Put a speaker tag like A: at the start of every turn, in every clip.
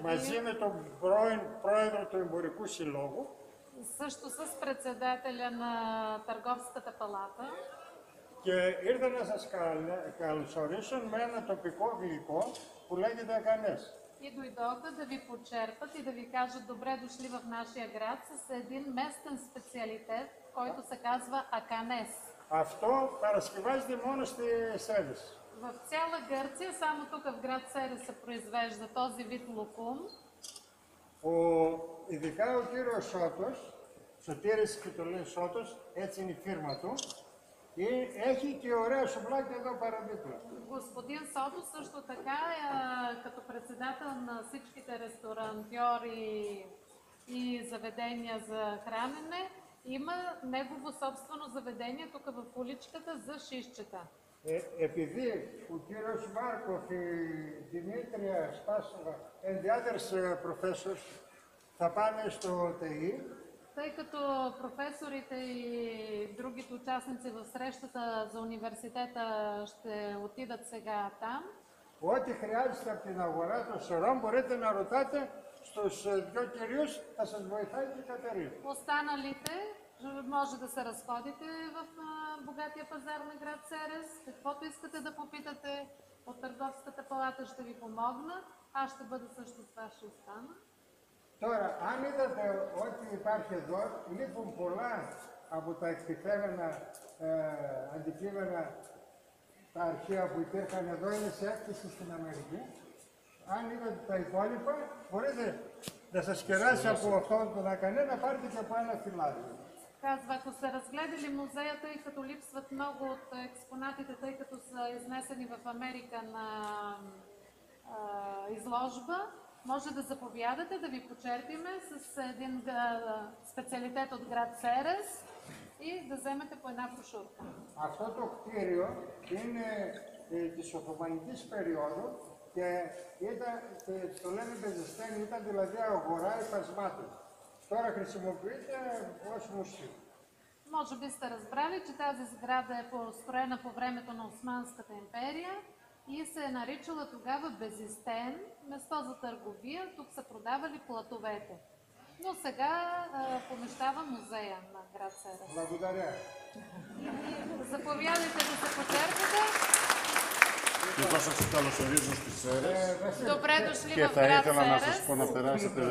A: Μαζί με τον πρόεδρο του Εμπορικού Συλλόγου.
B: Също с председателя на Търговската палата.
A: Και ήρθα να σας καλωσορίσω με ένα τοπικό γλυκό που λέγεται Аканес.
B: И дойдоха да ви почерпат и да ви кажат добре дошли в нашия град с един местен специалитет, който се казва Аканес.
A: Αυτό παρασκευάζεται μόνο στη Σέρες.
B: В цяла Гърция, само тук в град Серес се произвежда този вид лукум.
A: Ειδικά ο κύριος Σώτος, Σωτήρης και το λέει Σώτος, έτσι είναι η φίρμα του, έχει και ωραία σουβλάκια εδώ παραδίπλα.
B: Господин Сото също така, като председател на всичките ресторантьори и заведения за хранене, има негово собствено заведение тук в уличката за шишчета.
A: Επειδή ο κύριος Μάρκοφ, η Δημήτρια Σπάσοβα and the others professors θα πάνε στο ΤΕΙ,
B: тъй като професорите и другите участници в срещата за университета ще отидат сега там.
A: Ό,τι χρειάζεται από την αγορά των σωρών μπορείτε να ρωτάτε στους δυο κυρίους, θα σας βοηθάει και η Κατερίνα.
B: Останалите може да се разходите в богатия пазар на град Серес. Каквото искате да попитате от Търговската палата ще ви помогна. Аз ще бъда също с вас, ще остана.
A: Τώρα, αν είδατε ότι υπάρχει εδώ, λείπουν πολλά από τα εκτιθέμενα αντικείμενα, τα αρχεία που υπήρχαν εδώ, είναι σε έκθεση στην Αμερική. Αν είδατε τα υπόλοιπα, μπορείτε να σας κεράσει από αυτόν τον Акане, να πάρετε και από ένα φυλάδι.
B: Казва, ако сте разгледали музея, тъй като липсват много от експонатите, тъй като са изнесени в Америка на изложба, може да заповядате да ви почерпиме с един специалитет от град Серес и да вземете по една брошурка.
A: Αυτό το κτίριο είναι της Οθωμανικής περίοδου και το λένε Μπεζεστέν, ήταν δηλαδή αγορά υφασμάτων. Τώρα χρησιμοποιείται ως μουσείο.
B: Може би сте разбрали, че тази сграда е построена по времето на Османската империя и се е наричала тогава Безистен, место за търговия. Тук са продавали платовете. Но сега помещава музея на град Серес.
A: Благодаря.
B: Заповядайте да се почерпите.
C: Και εγώ σας καλωσορίζω στις Σέρες.
B: Добре дошли
C: Και
B: в
C: θα
B: град
C: ήθελα να σας πω
B: Серес.
C: να περάσετε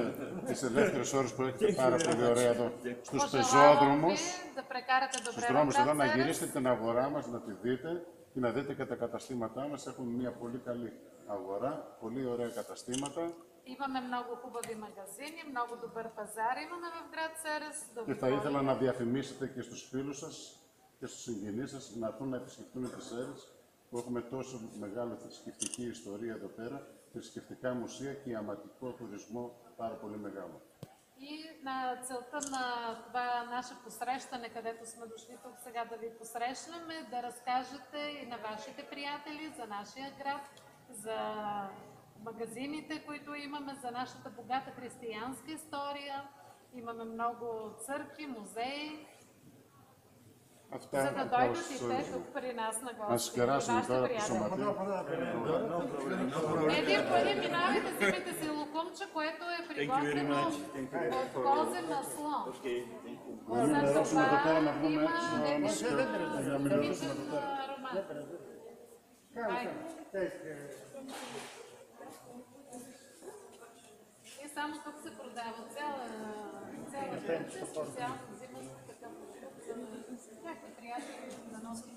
C: τις ελεύθερες ώρες που έχετε πάρα πολύ ωραία εδώ στους πεζόδρομους.
B: Да прекарате
C: Στους
B: добре в
C: δρόμους εδώ
B: град
C: να
B: Серес.
C: γυρίσετε την αγορά μας, να τη δείτε και να δείτε και τα καταστήματά μας. Έχουμε μια πολύ καλή αγορά, πολύ ωραία καταστήματα.
B: Имаме много хубави магазини, много добър пазар имаме в град Серес.
C: Και θα ήθελα να διαφημίσετε και στους φίλους σας και στους συγγενείς σας να έρθουν να επισκεφτούν τις Σέρες, που έχουμε τόσο μεγάλη θρησκευτική ιστορία εδώ πέρα, θρησκευτικά μουσεία και ιαματικό τουρισμό πάρα πολύ μεγάλο.
B: И на целта на това наше посрещане, където сме дошли тук сега да ви посрещнем, е да разкажете и на вашите приятели за нашия град, за магазините, които имаме, за нашата богата християнска история. Имаме много църкви, музеи. За да дойдат и те тук при нас на гости.
C: Να σας κεράσουμε τώρα το σωματείο.
B: Един по един минавайте, вземете си лукумче, което е приготвено от козен масло. За това има химичен аромат. И само тук се продава цяла Гърция, специално взимат такъв за някакви приятели на носки.